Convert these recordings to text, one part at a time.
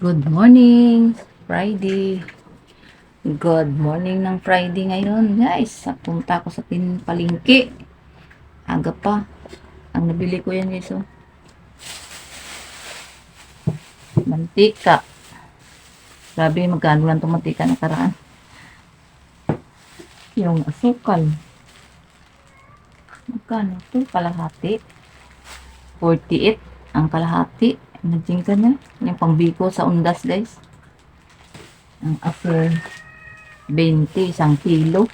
Good morning, Friday. Good morning ng Friday ngayon, guys. Punta ako sa palengke. Aga pa. Ang nabili ko yan, guys, oh. Mantika. Grabe, magkano lang itong mantika nakaraan. Yung asukal. Magkano ito? Kalahati. 48 ang kalahati. Imagine ka na. Yung pangbiko sa undas, guys. Ang asin. 20, isang kilo.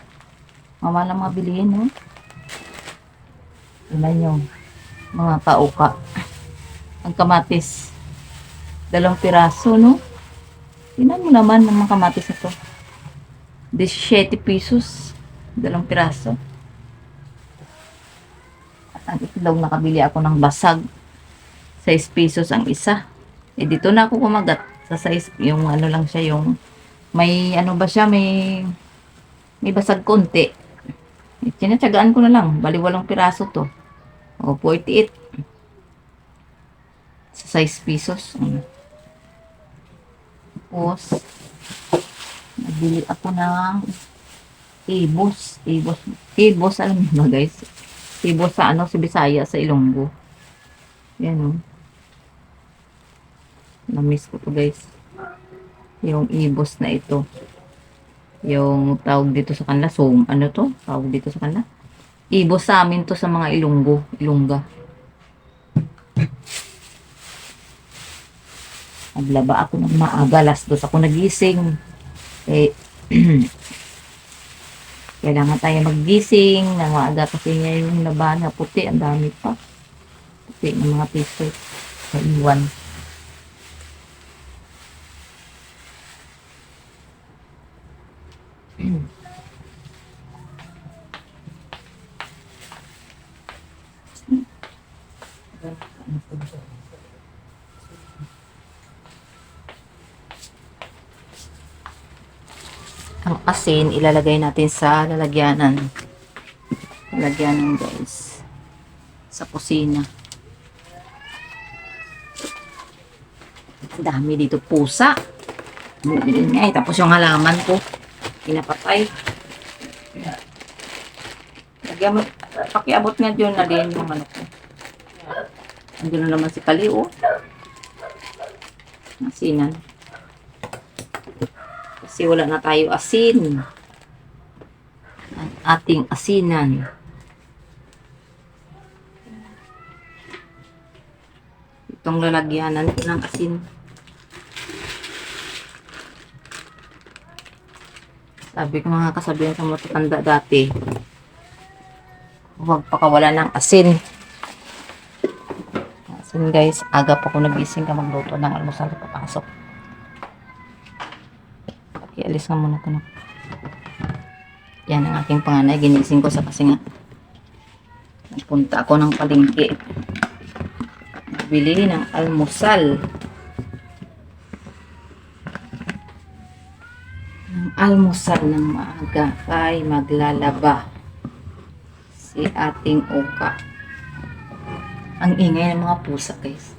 Mawala mga bilihin, no? Ilan yung mga kauka. Ang kamatis. 2 piraso, no? Tingnan mo naman ng mga kamatis na to. 17 pesos. 2 piraso. At ang itlog, nakabili ako ng basag. 6 pesos ang isa. Eh, dito na ako kumagat. Sa 6, yung ano lang siya, yung may ano ba siya, may basag konti. Tinatsagaan ko na lang. Bali 8 piraso to. O, 48. Sa 6 pesos. Tapos, nabili ako ng ibos. Ibos, alam mo ba, guys? Ibos sa ano, sa Bisaya, sa Ilonggo. Yan, o. Na-miss ko to, guys. Yung ibos na ito. Yung tawag dito sa kanila, ano to? Tawag dito sa kanila. Ibos sa amin to sa mga Ilongga. Naglaba ako ng maaga, alas 2 ako nagising. Eh, kailangan tayo maggising ng maaga kasi niya yung laba na puti, ang dami pa. Puti ng mga t-shirt sa iwan. Ang asin, ilalagay natin sa lalagyanan. Lalagyanan, guys. Sa kusina. Dami dito pusa. Ingay. Tapos yung halaman ko, pinapatay. Lagyan mo, pakiabot nga dyan na din yung ano ko. Andun na naman si Kali, oh. Asinan. Kasi wala na tayo asin. Ang ating asinan. Itong lalagyanan ko ng asin. Sabi ko mga kasabihan sa matatanda dati, huwag pakawala ng asin. Asin, guys, aga pa ko nagising ka magluto ng almusal papasok. Ialis nga muna ito na. Yan ang aking panganay. Ginising ko sa kasi nga nagpunta ako ng palengke. Bili ng almusal. Ng almusal ng maaga ay maglalaba si ating Oka. Ang ingay ng mga pusa, guys.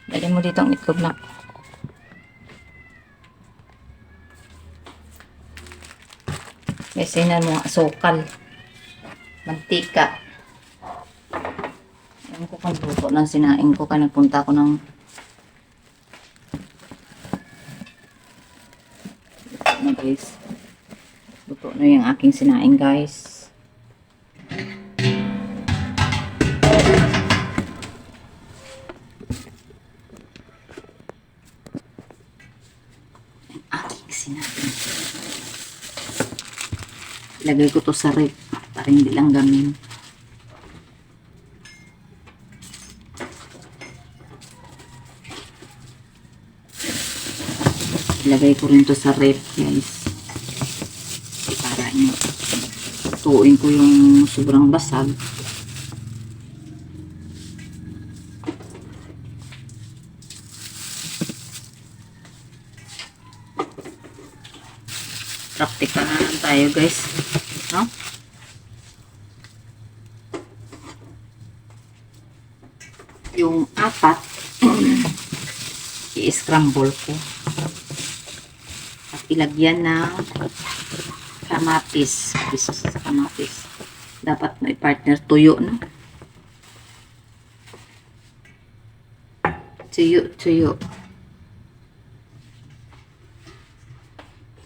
Lagyan mo dito ang itlog na. Kasi na mga asukal. Mantika. Alam ko kung luto ng sinaing ko. Kaya nagpunta ko ng na, guys. Luto na yung aking sinaing, guys. Ilagay ko to sa rep para hindi lang gamin. Ilagay ko rin to sa rep, guys. Para tuuin ko yung sobrang basag. Praktika na lang tayo, guys. No? Yung apat, i-scramble ko. At ilagyan ng kamatis. Isa sa kamatis. Dapat may partner tuyo, no? Tuyo.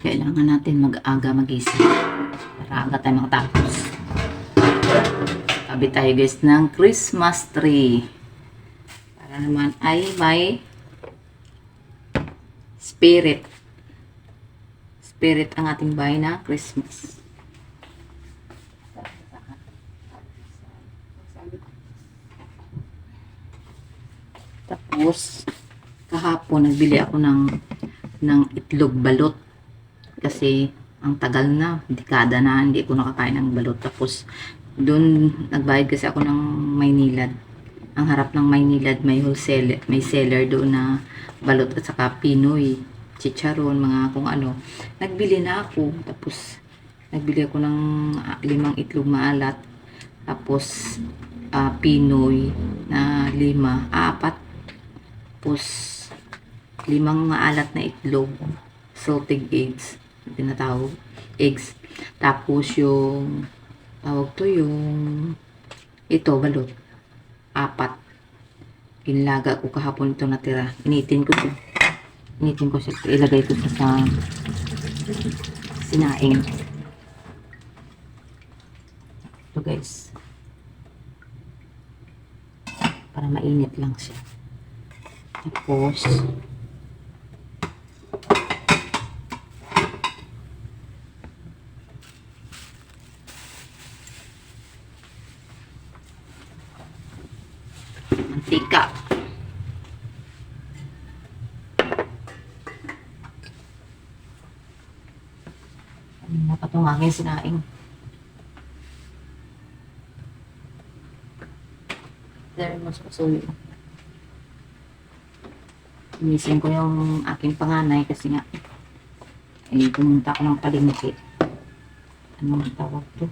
Kailangan natin mag-aga magising para aga tayo makatapos. Tabi tayo guys ng Christmas tree. Para naman ay may spirit. Spirit ang ating bahay na Christmas. Tapos, kahapon nagbili ako ng itlog balot. Kasi, ang tagal na, dekada na, hindi ko nakakain ng balot. Tapos, doon, nagbayad kasi ako ng Maynilad. Ang harap ng Maynilad, may wholesaler, may seller doon na balot at saka Pinoy, chicharon, mga kung ano. Nagbili na ako. Tapos, nagbili ako ng 5 itlog maalat. Tapos, Pinoy na 4. Tapos, 5 maalat na itlog, salted eggs, tinatawag, eggs. Tapos, yung, tawag to, yung, ito, balot, 4. Ginlaga ko kahapon ito natira. Initin ko siya. Ilagay ko siya sa sinaing. Ito guys. Para mainit lang siya. Tapos, mantika. Kanina pa itong aking sinaing. There, mas pasuyo. Inisip ko yung aking panganay kasi nga pumunta ako ng palengke. Ano ang tawag to?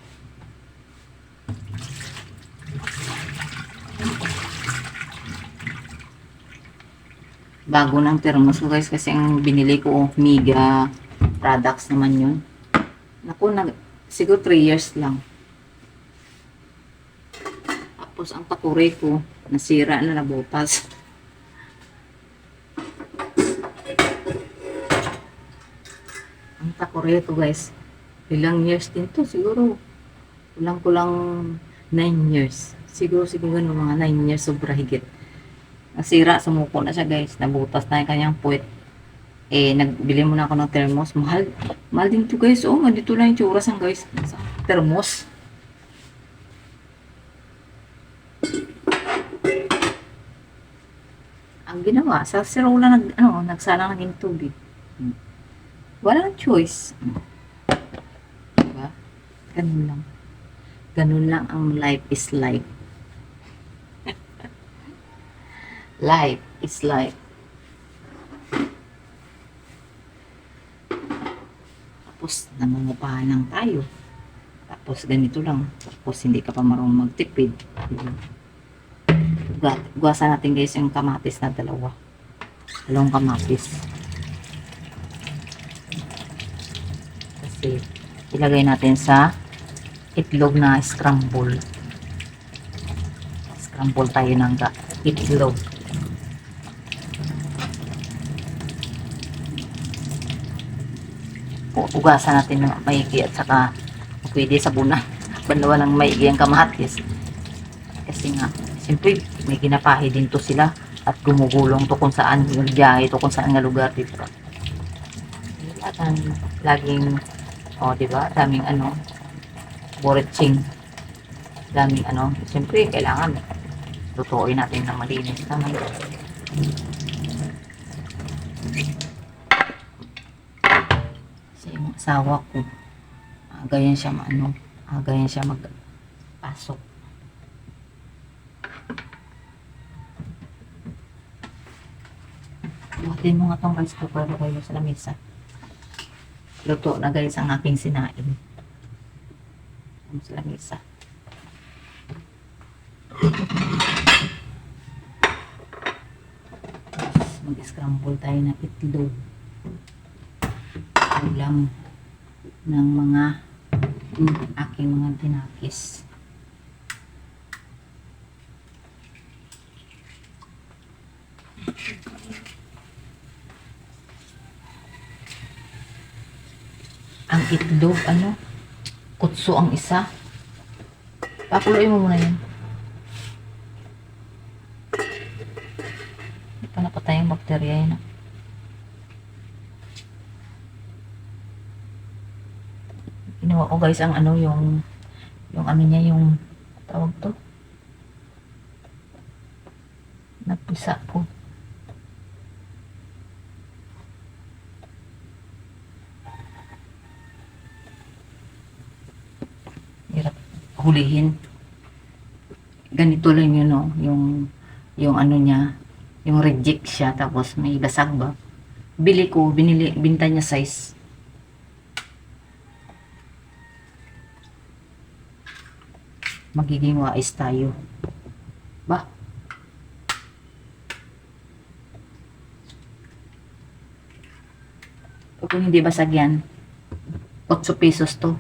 Bago ng thermos ko guys kasi ang binili ko Miga products naman yun. Naku, siguro 3 years lang. Tapos ang takure ko nasira na, nabutas. Ang takore ko guys, ilang years din to, siguro kulang 9 years. Siguro ganun, mga 9 years, sobra higit. Nasira, sumuko na siya guys, nabutas na yung kanyang puwet. Nagbili muna ako ng thermos. Mahal din to guys. Oh, dito lang yung tsura sang guys, sa thermos. Ang ginawa, sa sirola nagsalang naging tubig. Walang choice. Diba? Ganun lang. Ganun lang ang life is life. Life is life. Tapos, nangungupahan lang tayo. Tapos, ganito lang. Tapos, hindi ka pa marunong magtipid. Guwasan natin guys yung kamatis na 2. 2 kamatis. Kasi, ilagay natin sa itlog na scramble. Scramble tayo ng itlog. Ugasan natin ng maigi at saka pwede sabunan. Bandawa ng maigi ang kamatis. Kasi nga, siyempre, may ginapahi din to sila at gumugulong to kung saan yung biyahe to kung saan nga lugar dito. At laging, diba, daming boretsing. Daming siyempre, kailangan lutuin natin ng malinis naman. Kasi yung asawa ko, ganyan siya ganyan siya magpasok. Buhatin mo nga itong rice cooker ko kayo sa lamesa. Luto na guys ang aking sinain. Ang lamisa. Mag-scramble tayo ng itlog. Ulam ng mga aking mga dinakis. Ang itlog, kutso ang isa. Pakuloy mo muna yun. Hindi pa napatay ang bakterya yun. Ginawa ko guys ang yung niya, yung tawag to. Nagpisa ko. Hirap hulihin. Ganito lang yun, no? Yung niya, yung reject siya, tapos may basag ba? Binta niya size. Magiging wais tayo. Ba? Kung hindi basag yan, 8 pesos to.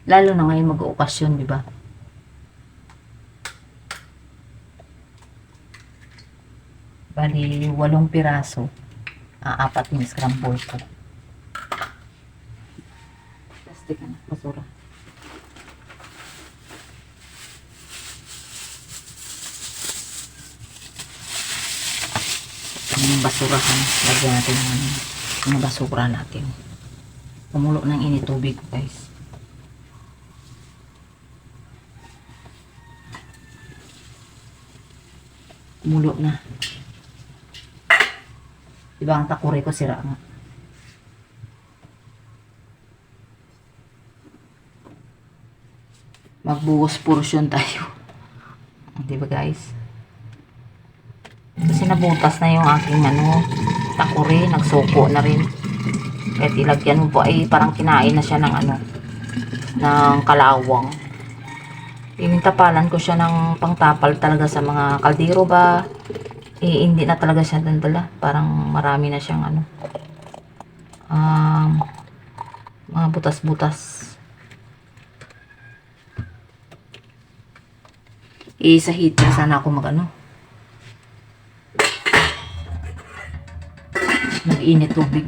Lalo na ngayon mag-ookasyon, di ba? Bali, 8 piraso. 4 yung scramble ko. Plastic na, basura. Yung basurahan, lagyan natin yung basura natin. Kumulo ng init tubig, guys. Kumulo na. Diba ang takure ko sira nga. Magbuhos portion tayo. Diba guys? Kasi nabutas na yung aking takure, nagsuko na rin. Kahit ilagyan mo po ay parang kinain na siya ng ng kalawang. Inintapalan ko siya ng pangtapal talaga sa mga kaldero ba. Hindi na talaga siya dandala. Parang marami na siyang mga butas-butas. Sa heater sana ako mag-init tubig.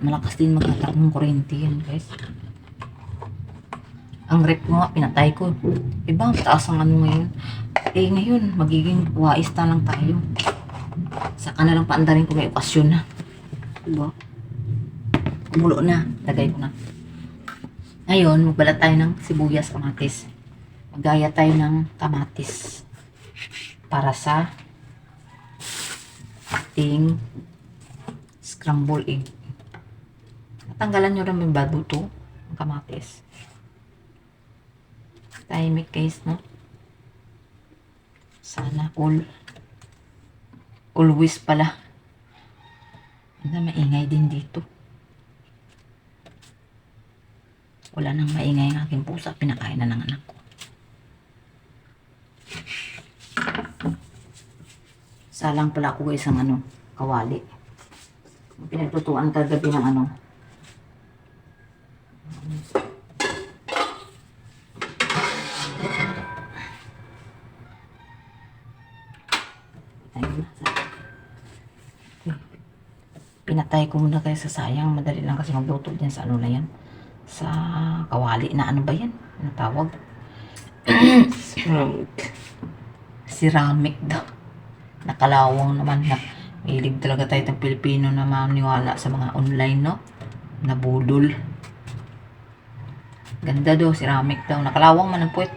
Malakas din magkatak ng kuryente yan, guys. Ang rep ko nga, pinatay ko. Diba, ang taas ang ngayon. Ngayon, magiging wais na lang tayo. Saka na lang paandarin ko may okasyon na. Diba? Kumulo na. Lagay ko na. Ngayon, magbalat tayo ng sibuyas, kamatis. Magaya tayo ng kamatis. Para sa ating scramble egg. Natanggalan nyo rin yung bado to. Ang kamatis. Tahimik guys, no? Sana always pala. Maingay din dito. Wala nang maingay ang aking pusa. Pinakain na ng anak ko. Salang pala ako guys ang kawali. Pinaglutuan kagabi ng pinatay ko muna kayo sa sayang. Madali lang kasi magluto din sa na yan. Sa kawali na ba yan? Ano tawag? Ceramic daw. Nakalawang naman na. Hilig talaga tayo ng Pilipino na maniwala sa mga online, no? Nabudol. Ganda daw, ceramic daw. Nakalawang man ang puwet.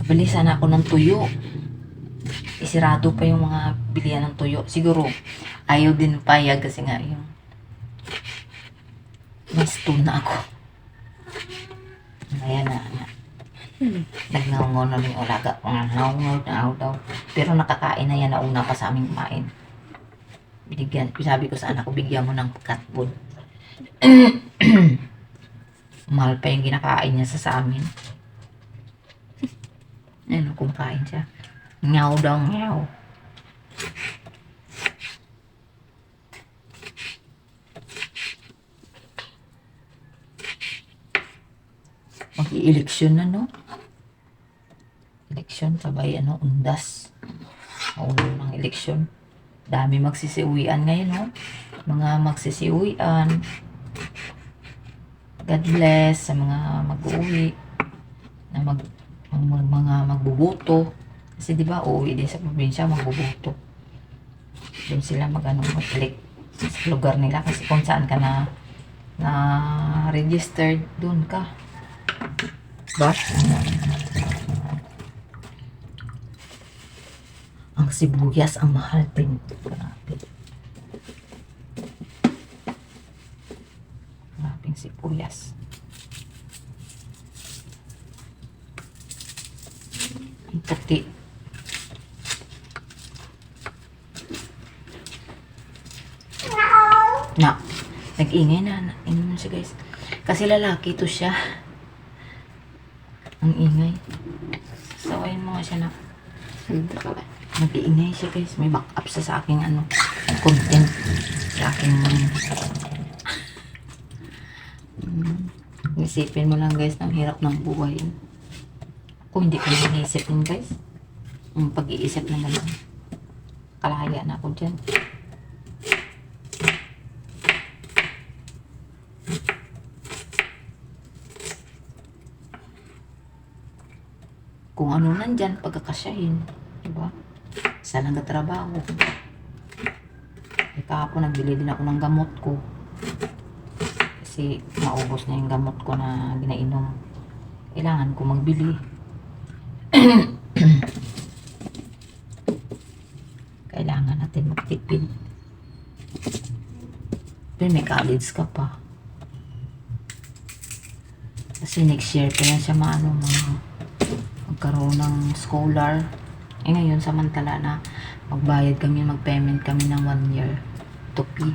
Bili sana ako ng tuyo. Isirado pa yung mga bilihan ng tuyo. Siguro, ayaw din payag kasi nga yung may stone na ako. Ayan na. Nagngaw-ngaw na yung alaga. Ngaw-ngaw daw. Pero nakakain na yan na una pa sa aming kumain. Sabi ko sa anak ko, bigyan mo ng cat food. Mahal pa yung kinakain niya sa amin. Ano, kumakain siya. Ngaw daw, ngaw. Mag-i-eleksyon na, no? Eleksyon, sabay, undas. Maunang ng eleksyon. Dami magsisiuwian ngayon, no? Mga magsisiuwian. God bless sa mga mag-uwi na mga magbubuto. Kasi di ba uuwi din sa probinsya, magbubuto. Doon sila mag-elect sa lugar nila kasi kung saan ka na registered, doon ka. Ba? Ang sibuyas ang mahal din. Maraming sibuyas. Ang puti. Na, nag-ingay na. Inom siya, guys. Kasi lalaki to siya. Ang ingay. Sawayin mo nga siya na. Nag-iingay siya, guys. May backup sa aking content. Sa aking isipin mo lang, guys, ng hirap ng buhay. Kung hindi ko naisip yun, guys. Ang pag-iisip na gano'n. Kalaya na ako dyan. Kung ano nandyan, pagkakasyahin. Diba? Isa lang trabaho. Kahapon nagbili din ako ng gamot ko. Kasi maubos na yung gamot ko na ginainom. Kailangan ko magbili. Kailangan natin magtipid. Pero may college ka pa. Kasi next year pa yan siya magkaroon ng scholar. Ngayon samantala na magbayad kami, mag-payment kami ng 1 year to pay.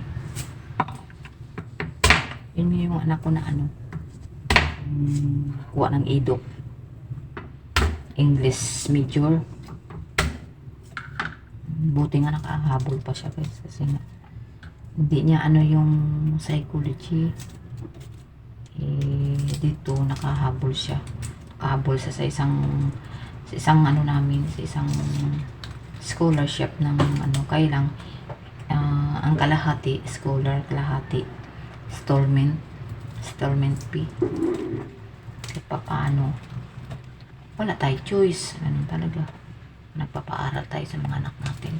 Yun yung anak ko na kuha ng EDOC. English major. Buti nga nakahabol pa siya, guys. Kasi nga, hindi niya yung psychology. Dito nakahabol siya. Nakahabol siya sa isang namin, sa isang scholarship ng kailang ang kalahati scholar, kalahati installment fee. Kasi paano wala tayo choice, talaga nagpapaaral tayo sa mga anak natin.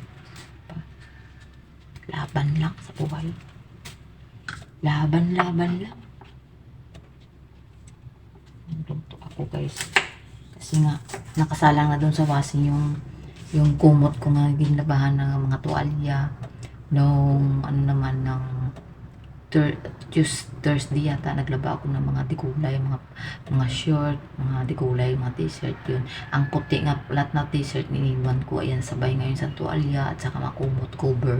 Laban lang sa buhay, laban lang. Nandito ako, guys, kasi nga nakasalang na doon sa washing yung kumot ko nga ginabahan ng mga tuwalya nung naman ng Thursday yata naglaba ako ng mga digulay, mga short, mga digulay, mga t-shirt yun. Ang puti nga lahat na t-shirt niniwan ko, ayan, sabay ngayon sa tuwalya at saka mga kumot, cover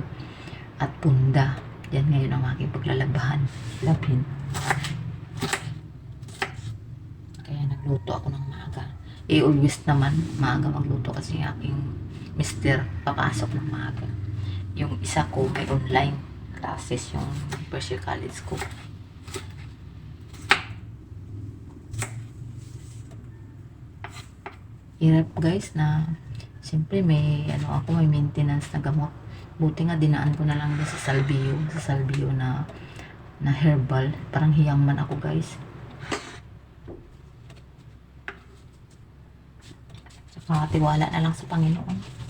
at punda. Yan ngayon ang aking paglalabahan, labhin. Kaya nagluto ako ng maaga. Always naman maaga magluto kasi aking mister papasok ng maaga. Yung isa ko may online classes, yung first year college ko. Hirap, guys, na siyempre may may maintenance na gamot. Buti nga dinaan ko na lang sa salvio na herbal. Parang hiyang man ako, guys. Saka tiwala na lang sa Panginoon.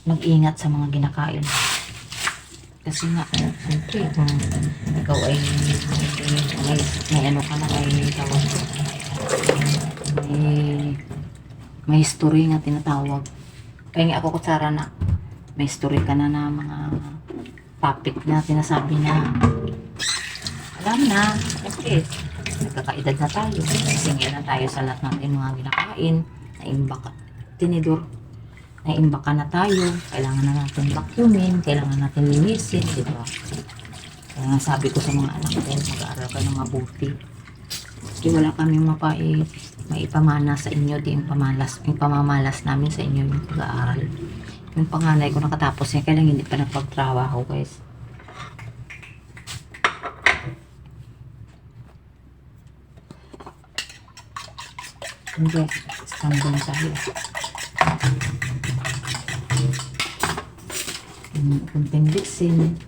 Mag-ingat sa mga ginakain. Kasi nga, siyempre, kung ikaw ay may ka na, may tawag ko. May history nga tinatawag. Kaya nga ako kutsara na, may history ka na mga topic na tinasabi na, alam na, okay, nagkakaedad na tayo. Singil na tayo sa lahat natin mga ginakain, na imbak, tinidor. naimbaka na tayo, kailangan na natin vacuumin, kailangan natin linisin, di ba? Kaya nga sabi ko sa mga anak ko, mag-aaral ka ng mabuti. Kasi wala kami maipamana sa inyo, di yung pamamalas namin sa inyo yung pag-aaral. Yung panganay ko nakatapos niya, kailang hindi pa nagpagtrabaho, guys. Hindi, standing tayo. Kunting bitsin.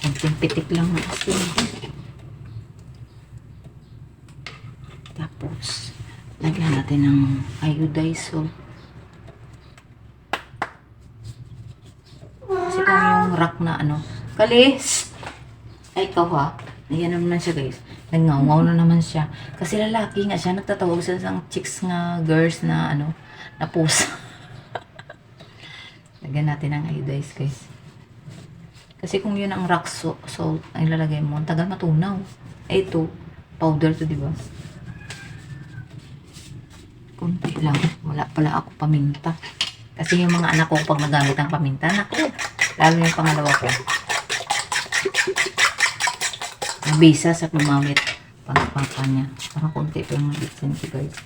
Kunting pitik lang ng asin. Tapos, lagyan natin ng iodizol. Kasi kung yung rack na ano, kalis! Ay, ikaw ha. Ayan naman siya, guys. Nagngawngaw na naman siya. Kasi lalaki nga siya. Nagtatawag sa isang chicks nga girls na ano, na pusa. Lagyan natin ng iodize, guys. Kasi kung yun ang rock salt ang ilalagay mo, ang tagal matunaw. Eh, ito, powder to, diba? Kunti lang. Wala pala ako paminta. Kasi yung mga anak ko, pag nagamit ang paminta, naku, lalo yung pangalawa ko. Nabisa sa gumamit pangpangka niya. Parang konti pa yung bitsin ko, guys.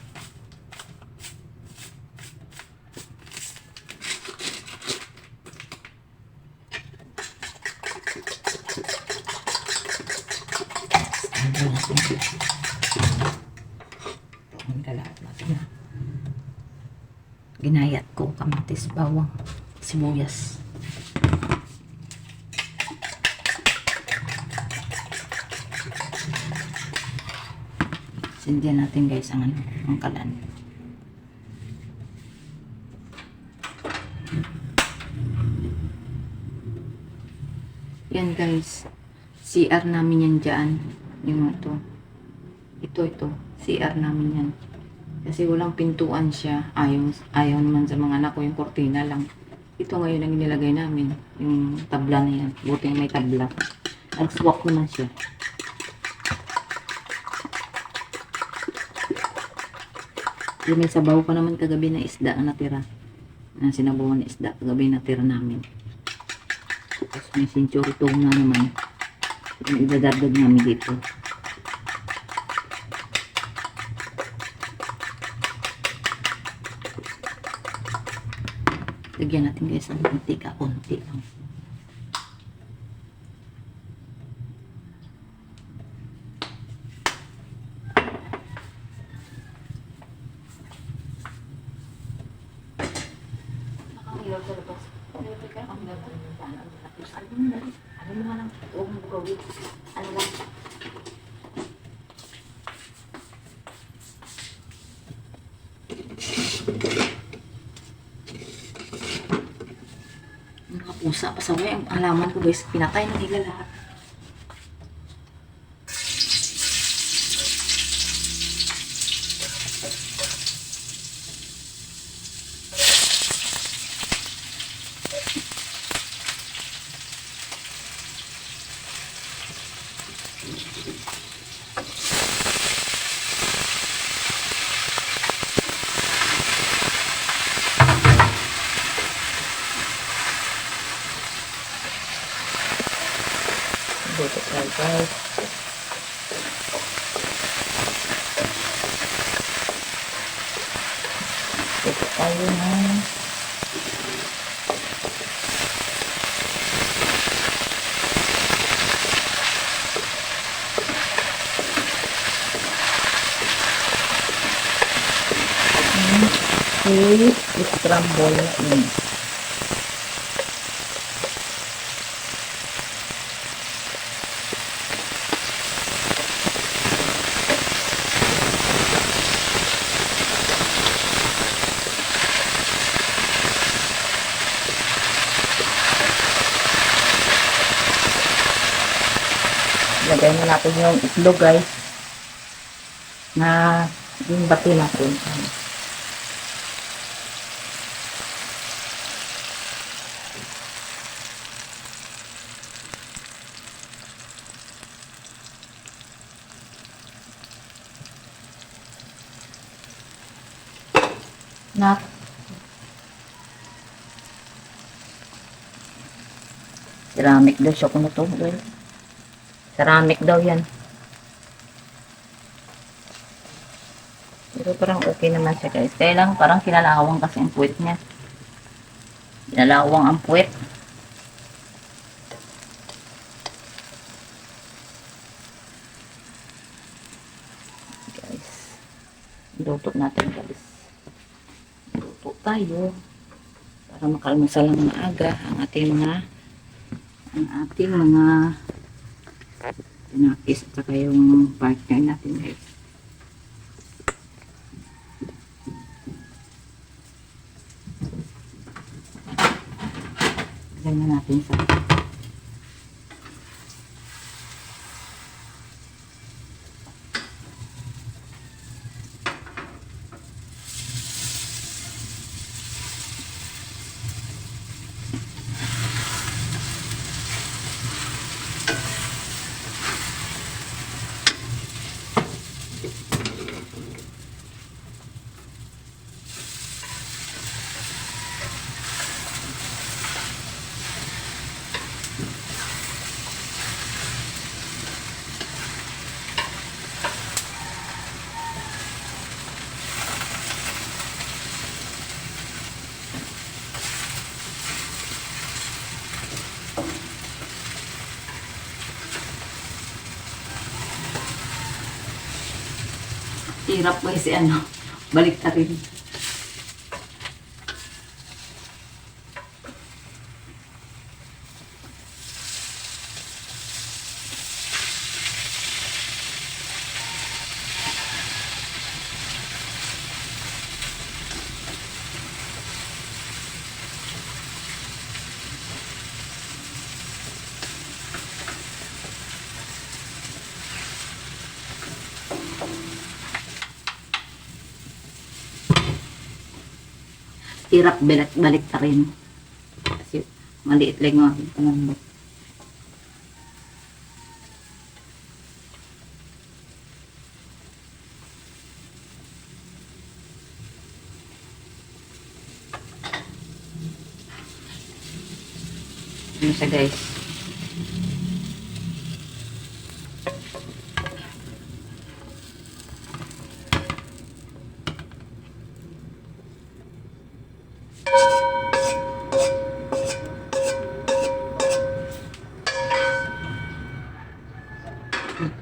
Ginayat ko kamatis, bawang, sibuyas. Sindihan natin, guys, ang kalan. Yan, guys. CR namin yan dyan. Yung ito. Ito. CR namin yan. Kasi walang pintuan siya. Ayaw naman sa mga anak ko yung kortina lang. Ito ngayon ang nilagay namin. Yung tabla na yan. Buti may tabla. Nag-swak naman siya. May sabaw pa naman kagabi na isda ang natira. Sinabawan na isda kagabi natira namin. Tapos may century tuna naman. Yung idadagdag namin dito. Lagyan natin, guys, ang mantika, konti lang. Nakamilaw sa labas. Ano mo nga lang, huwag mo gawin. Ano lang. Mga pusa, pasaway. Ang alaman ko, guys, pinatay na nila lahat. Buto tayo, guys. Buto tayo na. Scramble eggs. Lagay na natin yung itlog, guys, na yung bati natin. Na, ceramic daw siya kung ito. Ceramic daw yan. Pero parang okay naman siya guys. Kaya lang parang kinalawang kasi ang puwet niya. Kinalawang ang puwet. Guys. Luto natin guys. Luto tayo. Para makalmasal ng maaga ang ating mga tinakis at saka yung partner natin guys. Ganyan natin sa hirap guys balik na rin. Hirap balik na rin. Kasi maliit lang yung aking panambot. Ano siya guys?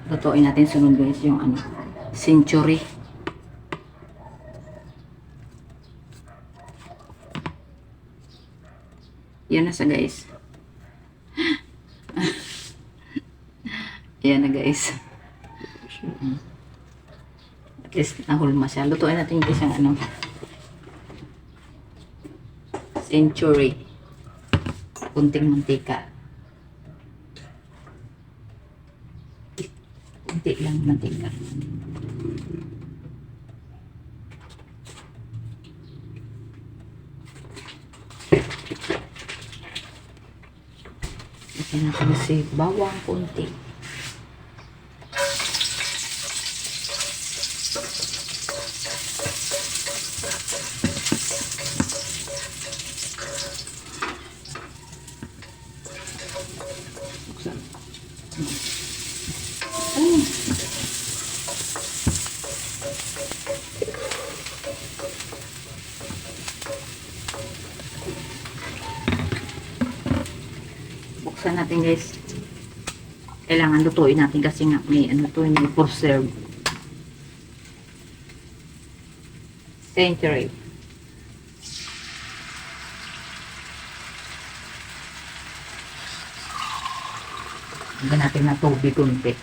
Lutuin natin sunod guys yung century. Yan na sa guys. Yan na guys. At least nahulma siya. Lutuin natin guys yung century. Kunting mantika. Kunti lang mantika. Lagyan natin si bawang kunti. Buksan natin guys. Kailangan lutuin natin kasi nga may may preserve. Century. Hanggang natin na tubig kunti.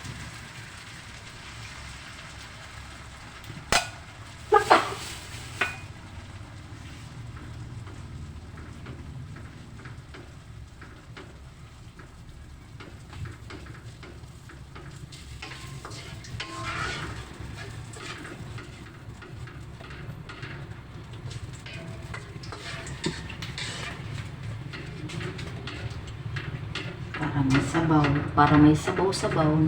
Para may sabaw-sabaw.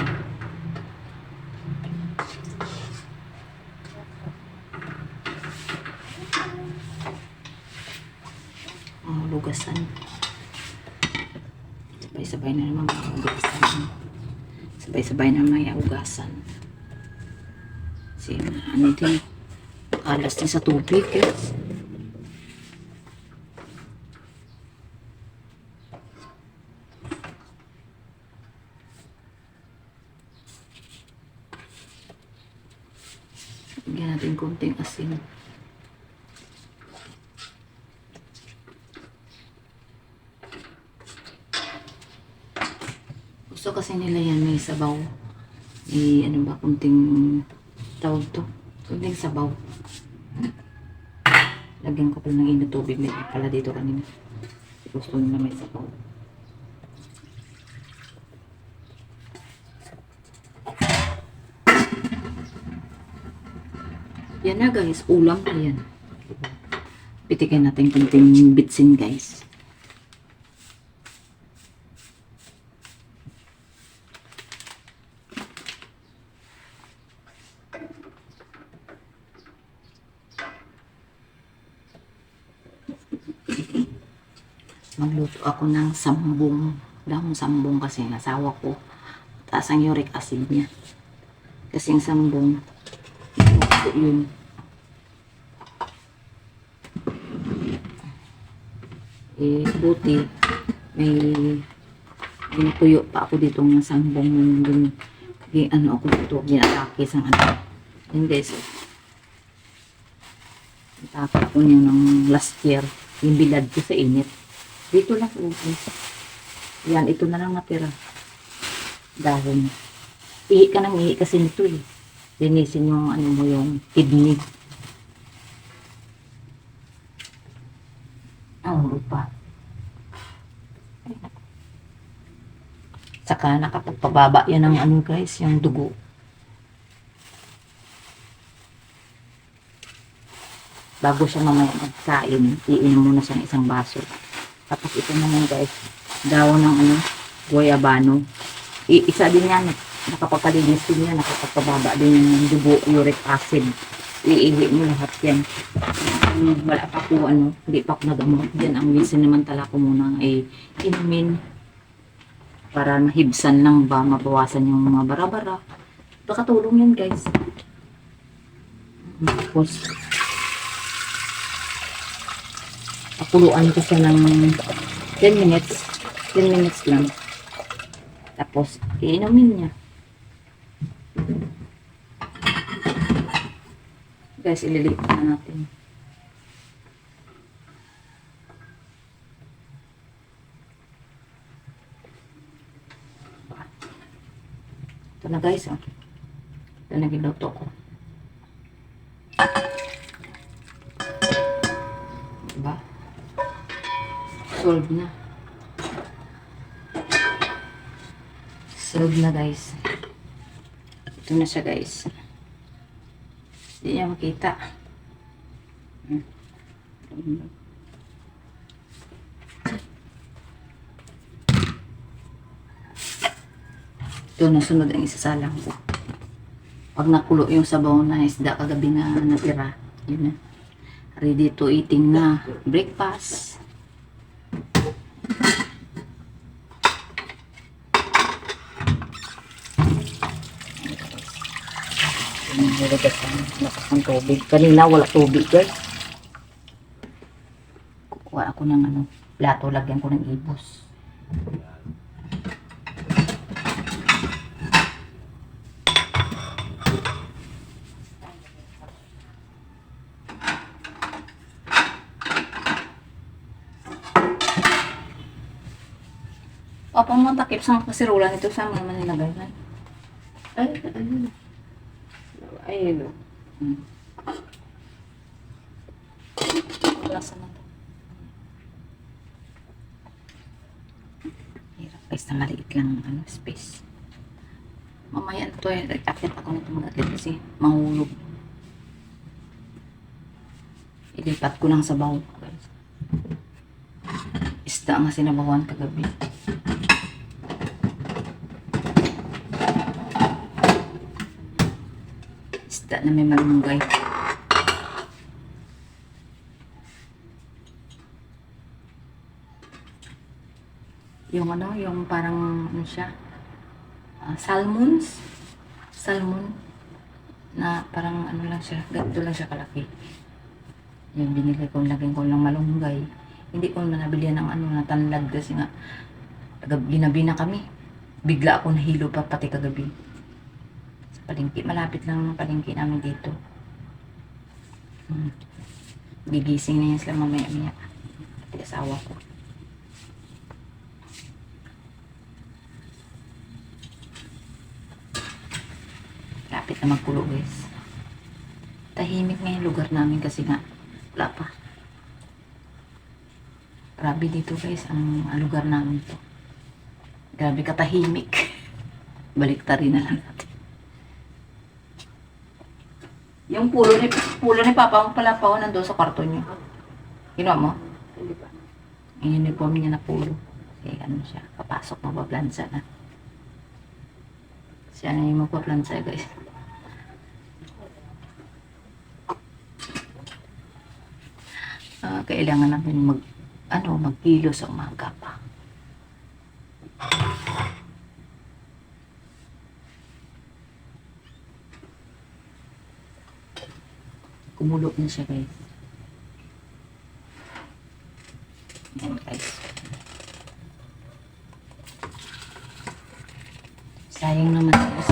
ugasan. Sabay-sabay na naman mga ugasan. Sabay-sabay na may ugasan. Kasi ano din, kalas din sa tubig, guys. Lagyan natin konting asin. Gusto kasi nila yan may sabaw. Ano ba, konting tawag to? Konting sabaw. Lagyan ko pala ng init tubig. May pala dito kanina. Gusto nila may sabaw. Yan na guys, ulam na yan. Pitikin natin konting bitsin guys. Magluto ako ng sambong. Dahong sambong kasi nasawa ko. Taas ang uric acid niya. Kasi yung sambong, yun. Buti, may ginutuyo pa ako dito ng sambong yung ano ako dito, ginatake sa ano. Yan guys, natake ako niya ng last year, yung bilad ko sa init. Dito lang guys. Yan, ito na lang natira. Dahon. Ihi ka nang ihi kasi nito eh. Linisin yung ano mo yung kidney. Ang lupa. Saka nakapagpababa yan ng ano guys, yung dugo. Bago siya mamaya magkain, iinom muna siya ng isang baso. Tapos ito naman guys, dahon ng ano, guayabano. Isa din yan, nakapagpalinis din yan, nakapagpababa din yan ng dugo, uric acid. Iihi mo lahat yan. Wala pa po ano, hindi pa ako nagamot. Yan ang reason naman tala ko muna ay inumin para mahibsan lang ba, mabawasan yung mga bara-bara. Nakatulong yan guys. Tapos pakuluan ko siya ng 10 minutes. 10 minutes lang. Tapos iinumin niya. Guys, ililipat na natin. Ito na guys, oh. Ito na giluto ko. Diba? Solve na. Solve na guys. Ito na siya guys. Hindi niya makita. Ito na sunod ang isasalang ko. Pag nakulo yung sabaw na isda kagabi na natira, yun na. Ready to eating na breakfast. Nilagay sa lakas ng tubig. Kanina wala tubig guys. Kukuha ako ng ano, plato, lagyan ko ng ibos. Papa mo takip sa kasirulan ito sa mga manilagay na. Ayun. Ayun o. Lasa na ito. Hirap guys na maliit lang ano, space. Mamaya ito eh. Akit ako nito mag-akit kasi mahulog. Ilipat ko lang sa baw. Isda nga sinabawan kagabi. Isda na may malunggay. Yung ano, yung parang ano siya, salmon na parang ano lang siya, ganito lang siya kalaki. Yung binili ko, lagyan ko ng malunggay. Hindi ko na nabili ng ano, natanlad kasi nga ginabi na kami. Bigla ako nahilo pa pati kagabi. Sa palengke, malapit lang ang palengke namin dito. Gigising na yan sila mamaya-maya. Pati asawa ko. Lapit na magkulo guys. Tahimik nga yung lugar namin kasi nga wala pa. Grabe dito guys ang lugar namin to. Grabe katahimik. Baliktarin na lang natin. Yung pulo ni Papa mo pala pa nandoon sa kwarto niyo. Kinuha mo? Hindi pa. Yung uniform niya na pulo. Kasi ano siya, papasok mapaplansa na. Siya na yung mapaplansa guys. Kailangan namin magkilo sa umaga pa. Kumulo na siya guys. Yan guys. Sayang naman guys.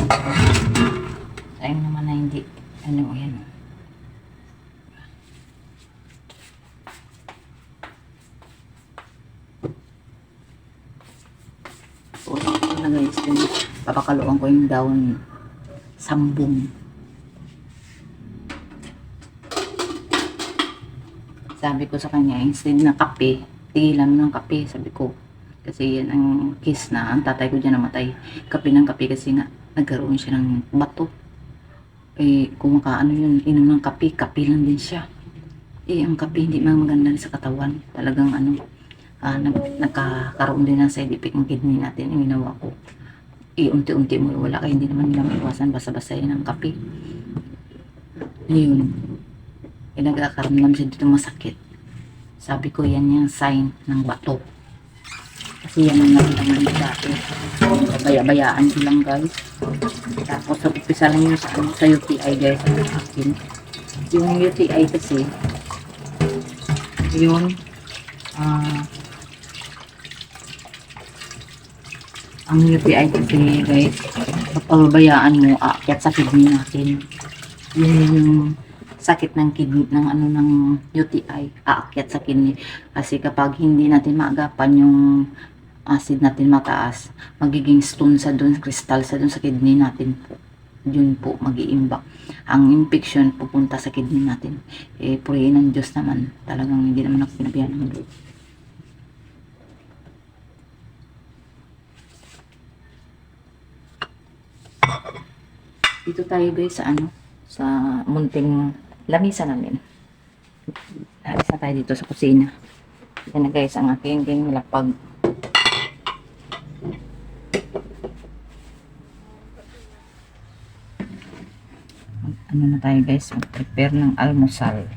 Sayang naman na hindi ano yan. Ito na guys. Papakaluan ko yung daon sambong. Sabi ko sa kanya, instead na kape, tigilan mo ng kape, sabi ko. Kasi yan ang case na, ang tatay ko dyan namatay. Kape ng kape kasi nga, nagkaroon siya ng bato. Kung makaano yun, inom ng kape, kape lang din siya. Ang kape hindi maganda sa katawan. Talagang nagkakaroon din ng side effect ng kidney natin. Yung ginawa ko, unti-unti mo wala, kaya hindi naman nila maiwasan basta-basta yun ng kape. Yun. Nagkakaramdam siya dito masakit. Sabi ko, yan yung sign ng bato. Kasi yan ang naman dati. Baya-bayaan ko lang guys. Tapos umpisa lang yung sa UTI guys. Yung UTI kasi, yun, ang UTI kasi guys, kapag bayaan mo, aakyat sa kidney natin. Yun yung sakit ng kidney, ng UTI, aakyat sa kidney. Kasi kapag hindi natin maagapan yung acid natin mataas, magiging stone sa dun, crystal sa dun sa kidney natin po. Yun po, mag-iimbak. Ang infection pupunta sa kidney natin. Purihin ng Diyos naman. Talagang hindi naman ako pinabihan ng Diyos. Dito tayo guys sa munting lamisa namin. Alis na tayo dito sa kusina. Yan na guys ang aking lapag. Ano na tayo guys, mag-prepare ng almusal.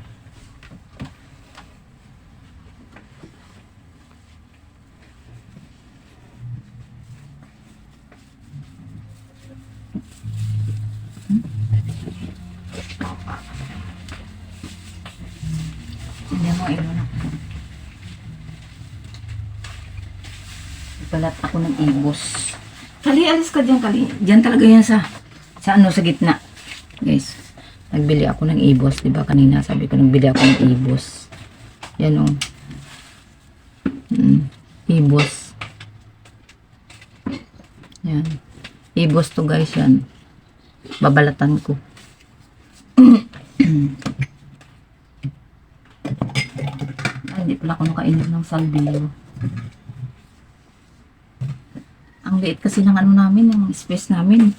Balat ako ng ibos. Kali, alis ka dyan, Kali. Diyan talaga yan sa gitna. Guys, nagbili ako ng ibos. Diba kanina sabi ko, nagbili ako ng ibos. Yan o. Ibos. Yan. Ibos to guys yan. Babalatan ko. Hindi pala ako nakainom ng salbillo. Ang liit kasi ng namin, ng space namin.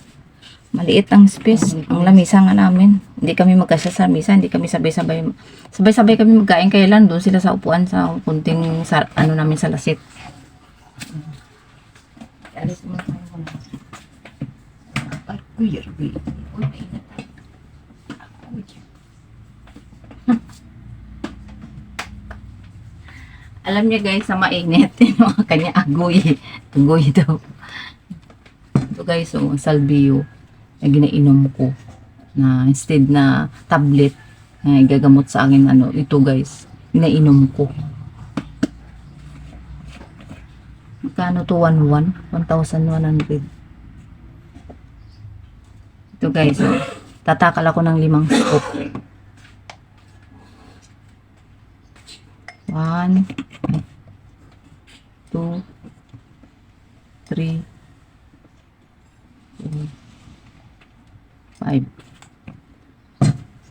Maliit ang space. Ang lamisa nga namin. Hindi kami magkasya sa misa. Hindi kami sabay-sabay. Sabay-sabay kami magkain. Kaya lang doon sila sa upuan sa kunting namin sa lasit. Alis mo na tayo. Ay, kuya. Uy, maingat tayo. Alam niya guys, sa mainit. Yung kanya agoy. Agoy daw. Ito guys, salvio na ginainom ko. Na instead na tablet na igagamot sa akin, ito guys, ginainom ko. Magkano to? 1,100. Ito guys, tatakal ako ng 5 scoop. 1, 2, 3, 4, 5.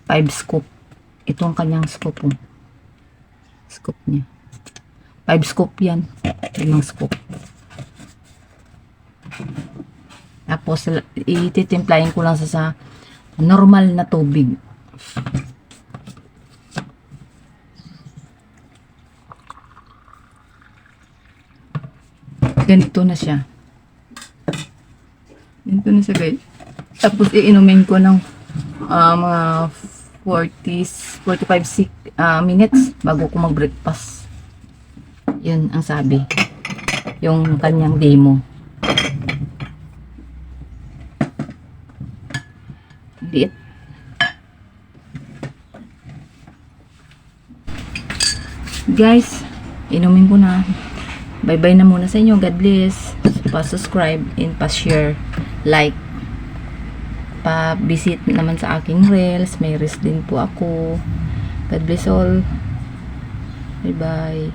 5 scoop. Ito ang kanyang scoop. Scoop niya. 5 scoop yan. 5 scoop. Tapos, ititimplahin ko lang sa normal na tubig. Ganito na siya. Ganito na siya guys. Tapos, iinumin ko ng mga 45 minutes bago ko mag-breakfast. Yun ang sabi. Yung kanyang demo. Liit. Guys, inumin ko na. Bye-bye na muna sa inyo. God bless. Pa-subscribe and pa-share. Like. Pa-visit naman sa aking reels. May reels din po ako. God bless all. Bye-bye.